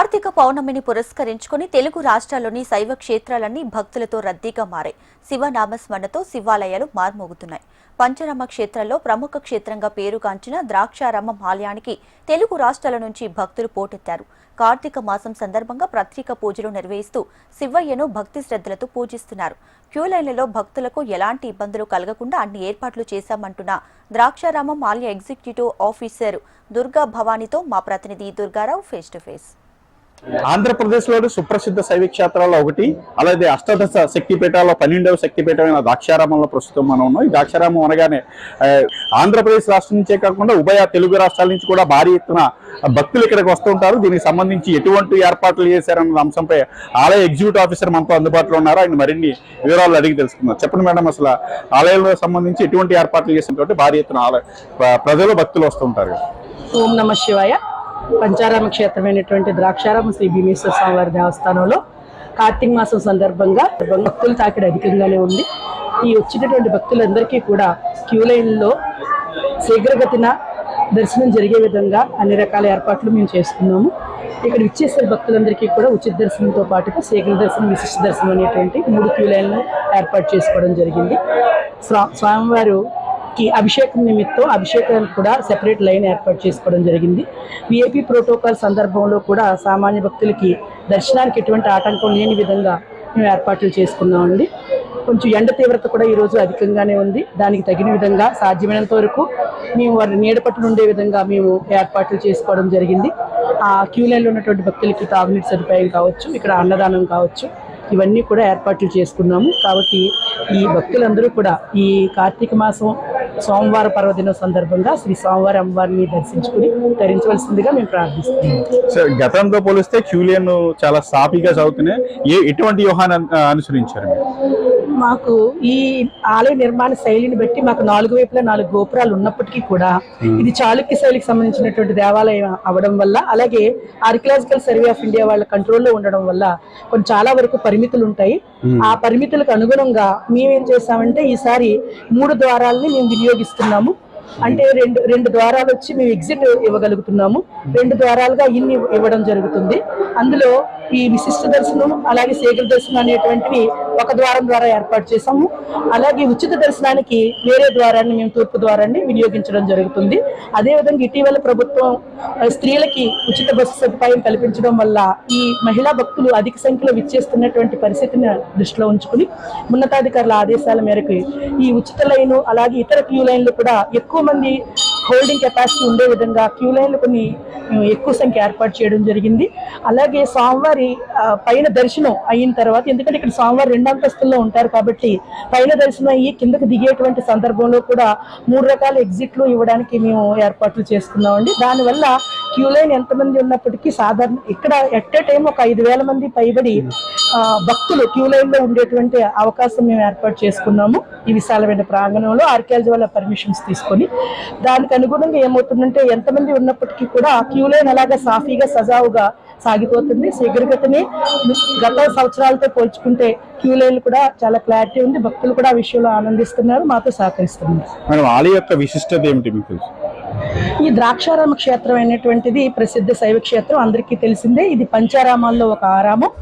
కార్తీక పౌర్ణమిని పురస్కరించుకుని తెలుగు రాష్ట్రాల్లోని శైవ క్షేత్రాలన్నీ భక్తులతో రద్దీగా మారాయి. శివనామస్మరణతో శివాలయాలు మార్మోగుతున్నాయి. పంచరామ క్షేత్రాల్లో ప్రముఖ క్షేత్రంగా పేరుగాంచిన ద్రాక్షారామం ఆలయానికి తెలుగు రాష్ట్రాల నుంచి భక్తులు పోటెత్తారు. కార్తీక మాసం సందర్భంగా ప్రత్యేక పూజలు నిర్వహిస్తూ శివయ్యను భక్తి శ్రద్ధలతో పూజిస్తున్నారు. క్యూలైన్లలో భక్తులకు ఎలాంటి ఇబ్బందులు కలగకుండా అన్ని ఏర్పాట్లు చేశామంటున్న ద్రాక్షారామం ఆలయ ఎగ్జిక్యూటివ్ ఆఫీసర్ దుర్గా భవానీతో మా ప్రతినిధి దుర్గారావు ఫేస్ టు ఫేస్. ఆంధ్రప్రదేశ్లోని సుప్రసిద్ధ శైవ క్షేత్రాల్లో ఒకటి, అలాగే అష్టాదశ శక్తిపీఠాల్లో 12వ శక్తిపీఠమైన ద్రాక్షారామంలో ప్రస్తుతం మనం ఉన్నాం. ఈ ద్రాక్షారామం అనగానే ఆంధ్రప్రదేశ్ రాష్ట్రం నుంచే కాకుండా ఉభయ తెలుగు రాష్ట్రాల నుంచి కూడా భారీ ఎత్తున భక్తులు ఇక్కడికి వస్తుంటారు. దీనికి సంబంధించి ఎటువంటి ఏర్పాట్లు చేశారన్న అంశంపై ఆలయ ఎగ్జిక్యూటివ్ ఆఫీసర్ మనతో అందుబాటులో ఉన్నారు. ఆయన మరిన్ని వివరాలు అడిగి తెలుసుకున్నారు. చెప్పండి మేడం, అసలు ఆలయంలో సంబంధించి ఎటువంటి ఏర్పాట్లు చేసినటువంటి భారీ ఎత్తున ప్రజలు భక్తులు వస్తుంటారు? ఓం నమ శివాయ. పంచారామ క్షేత్రమైనటువంటి ద్రాక్షారామ శ్రీ భీమేశ్వర స్వామివారి దేవస్థానంలో కార్తీక మాసం సందర్భంగా భక్తుల తాకిడి అధికంగానే ఉంది. ఈ వచ్చినటువంటి భక్తులందరికీ కూడా క్యూ లైన్లో శీఘ్రగతిన దర్శనం జరిగే విధంగా అన్ని రకాల ఏర్పాట్లు మేము చేసుకున్నాము. ఇక్కడ విచ్చేసే భక్తులందరికీ కూడా ఉచిత దర్శనంతో పాటుగా శీఘ్ర దర్శనం, విశిష్ట దర్శనం అనేటువంటి 3 క్యూ లైన్లు ఏర్పాటు చేసుకోవడం జరిగింది. స్వామివారు అభిషేకం నిమిత్తం అభిషేకానికి కూడా సెపరేట్ లైన్ ఏర్పాటు చేసుకోవడం జరిగింది. విఐపి ప్రోటోకాల్ సందర్భంలో కూడా సామాన్య భక్తులకి దర్శనానికి ఎటువంటి ఆటంకం లేని విధంగా మేము ఏర్పాట్లు చేసుకున్నామండి. కొంచెం ఎండ తీవ్రత కూడా ఈరోజు అధికంగానే ఉంది. దానికి తగిన విధంగా సాధ్యమైనంత వరకు మేము వారి నీడపట్టున ఉండే విధంగా మేము ఏర్పాట్లు చేసుకోవడం జరిగింది. ఆ క్యూ లైన్లో ఉన్నటువంటి భక్తులకి తాగునీటి సదుపాయం కావచ్చు, ఇక్కడ అన్నదానం కావచ్చు, ఇవన్నీ కూడా ఏర్పాట్లు చేసుకున్నాము. కాబట్టి ఈ భక్తులందరూ కూడా ఈ కార్తీక మాసం సోమవార పర్వదినం సందర్భంగా శ్రీ స్వామివారి అమ్మవారిని దర్శించుకుని ధరించవలసిందిగా మేము ప్రార్థిస్తున్నాం. సార్, గతంతో పోలిస్తే క్యూ లైన్ చాలా సాఫీగా సాగుతున్నాయి. ఎటువంటి వ్యూహాన్ని అనుసరించారు? మాకు ఈ ఆలయ నిర్మాణ శైలిని బట్టి మాకు 4 వైపులా 4 గోపురాలు ఉన్నప్పటికీ కూడా ఇది చాళుక్య శైలికి సంబంధించినటువంటి దేవాలయం అవడం వల్ల, అలాగే ఆర్కియలాజికల్ సర్వే ఆఫ్ ఇండియా వాళ్ళ కంట్రోల్లో ఉండడం వల్ల చాలా వరకు పరిమితులు ఉంటాయి. ఆ పరిమితులకు అనుగుణంగా మేమేం చేసామంటే ఈసారి 3 ద్వారాలని మేము వినియోగిస్తున్నాము. అంటే రెండు ద్వారాలు వచ్చి మేము ఎగ్జిట్ ఇవ్వగలుగుతున్నాము. 2 ద్వారాలుగా ఇన్ని ఇవ్వడం జరుగుతుంది. అందులో ఈ విశిష్ట దర్శనం అలాగే శీఘ్ర దర్శనం అనేటువంటివి ఒక ద్వారం ద్వారా ఏర్పాటు చేసాము. అలాగే ఉచిత దర్శనానికి వేరే ద్వారాన్ని మేము తూర్పు ద్వారాన్ని వినియోగించడం జరుగుతుంది. అదేవిధంగా ఇటీవల ప్రభుత్వం స్త్రీలకి ఉచిత బస్సు సదుపాయం కల్పించడం వల్ల ఈ మహిళా భక్తులు అధిక సంఖ్యలో విచ్చేస్తున్నటువంటి పరిస్థితిని దృష్టిలో ఉంచుకుని ఉన్నతాధికారుల ఆదేశాల మేరకు ఈ ఉచిత లైను అలాగే ఇతర క్యూ లైన్లు కూడా ఎక్కువ మంది హోల్డింగ్ కెపాసిటీ ఉండే విధంగా క్యూ లైన్లు కొన్ని ఎక్కువ సంఖ్య ఏర్పాటు చేయడం జరిగింది. అలాగే స్వామివారి పైన దర్శనం అయిన తర్వాత, ఎందుకంటే ఇక్కడ స్వామివారి 2 అంతస్తుల్లో ఉంటారు కాబట్టి పైన దర్శనం అయ్యి కిందకు దిగేటువంటి సందర్భంలో కూడా 3 రకాల ఎగ్జిట్లు ఇవ్వడానికి మేము ఏర్పాట్లు చేసుకున్నామండి. దానివల్ల క్యూ లైన్ ఎంతమంది ఉన్నప్పటికీ సాధారణ ఇక్కడ ఎట్ ఏ టైం ఒక 5,000 మంది పైబడి భక్తులు క్యూ లైన్లో ఉండేటువంటి అవకాశం మేము ఏర్పాటు చేసుకున్నాము. ఈ విశాలమైన ప్రాంగణంలో ఆర్కియాలజీ వాళ్ళ పర్మిషన్స్ తీసుకొని దానికి అనుగుణంగా ఏమవుతుందంటే ఎంతమంది ఉన్నప్పటికీ కూడా క్యూ లైన్ అలాగా సాఫీగా సజావుగా సాగిపోతుంది. శీఘ్రగతిని గత సంవత్సరాలతో పోల్చుకుంటే క్యూ లైన్లు కూడా చాలా క్లారిటీ ఉంది. భక్తులు కూడా ఆ విషయంలో ఆనందిస్తున్నారు, మాతో సహకరిస్తున్నారు. ఆలయ యొక్క విశిష్టత ఏమిటి మీకు? ఈ ద్రాక్షారామ క్షేత్రం అనేటువంటిది ప్రసిద్ధ శైవ క్షేత్రం, అందరికీ తెలిసిందే. ఇది పంచారామాల్లో ఒక ఆరామం.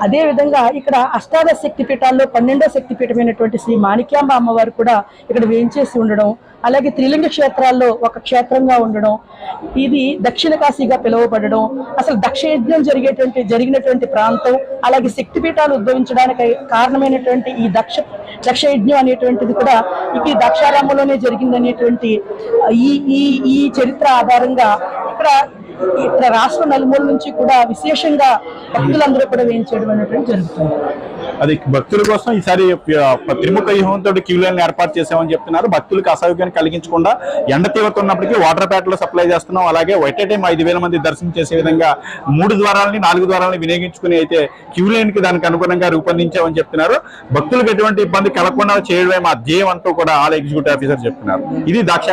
అదేవిధంగా ఇక్కడ అష్టాదశ శక్తిపీఠాల్లో 12వ శక్తిపీఠమైనటువంటి శ్రీ మాణిక్యాంబ అమ్మవారు కూడా ఇక్కడ వేంచేసి ఉండడం, అలాగే త్రిలింగ క్షేత్రాల్లో ఒక క్షేత్రంగా ఉండడం, ఇది దక్షిణ కాశీగా పిలువబడడం, అసలు దక్షయజ్ఞం జరిగినటువంటి ప్రాంతం, అలాగే శక్తిపీఠాలు ఉద్భవించడానికి కారణమైనటువంటి ఈ దక్షయజ్ఞం అనేటువంటిది కూడా ఈ ద్రాక్షారామంలోనే జరిగిందనేటువంటి ఈ చరిత్ర ఆధారంగా ఇక్కడ రాష్ట్ర నలుమూల నుంచి కూడా విశేషంగా భక్తులందరూ కూడా వేయించడం అనేటువంటి జరుగుతుంది. అది భక్తుల కోసం ఈసారి త్రిముఖ వ్యూహంతో క్యూ లైన్ ఏర్పాటు చేసామని చెప్తున్నారు. భక్తులకు అసౌకర్యాన్ని కలిగించకుండా ఎండ తీవ్రత ఉన్నప్పటికీ వాటర్ ప్యాక్లో సప్లై చేస్తున్నాం. అలాగే ఎట్ ఏ టైం 5,000 మంది దర్శనం చేసే విధంగా 3 ద్వారాలని 4 ద్వారాలని వినియోగించుకుని అయితే క్యూ లైన్ కి దానికి అనుగుణంగా రూపొందించామని చెప్తున్నారు. భక్తులకు ఎటువంటి ఇబ్బంది కలగకుండా చేయడమే మా ధ్యేయం అంటూ కూడా ఆలయ ఎగ్జిక్యూటివ్ ఆఫీసర్ చెప్తున్నారు. ఇది